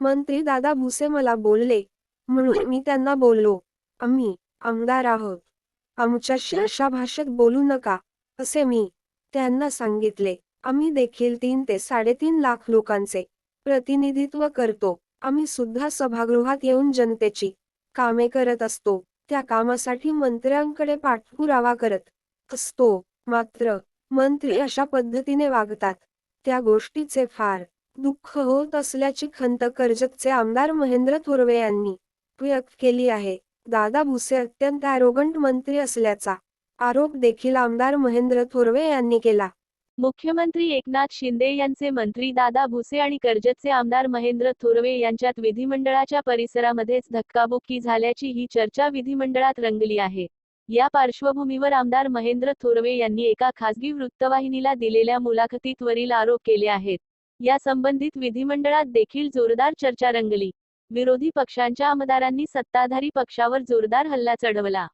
मंत्री दादा भुसे मला बोलले म्हणून मी त्यांना बोललो. आम्ही आमदार आहोत, आमच्याशी अशा भाषेत बोलू नका असे मी त्यांना सांगितले. आम्ही देखील 3 ते 3.5 लाख लोकांचे प्रतिनिधित्व करतो. आम्ही सुद्धा सभागृहात येऊन जनतेची कामे करत असतो. त्या कामासाठी मंत्र्यांकडे पाठपुरावा करत असतो. मात्र मंत्री अशा पद्धतीने वागतात, त्या गोष्टीचे फार दुःख होत असल्याची खंत कर्जतचे आमदार महेंद्र थोरवे यांनी व्यक्त केली आहे. दादा भुसे अत्यंत ॲरोगंट मंत्री असल्याचा आरोप देखील आमदार महेंद्र थोरवे यांनी केला. मुख्यमंत्री एकनाथ शिंदे यांचे मंत्री दादा भुसे आणि कर्जतचे आमदार महेंद्र थोरवे यांच्यात विधिमंडळाच्या परिसरामध्येच धक्काबुक्की झाल्याची ही चर्चा विधिमंडळात रंगली आहे. या पार्श्वभूमीवर आमदार महेंद्र थोरवे यांनी एका खासगी वृत्तवाहिनीला दिलेल्या मुलाखतीत वरील आरोप केले आहेत. या संबंधित विधिमंडळात देखील जोरदार चर्चा रंगली. विरोधी पक्षांच्या आमदारांनी सत्ताधारी पक्षावर जोरदार हल्ला चढवला.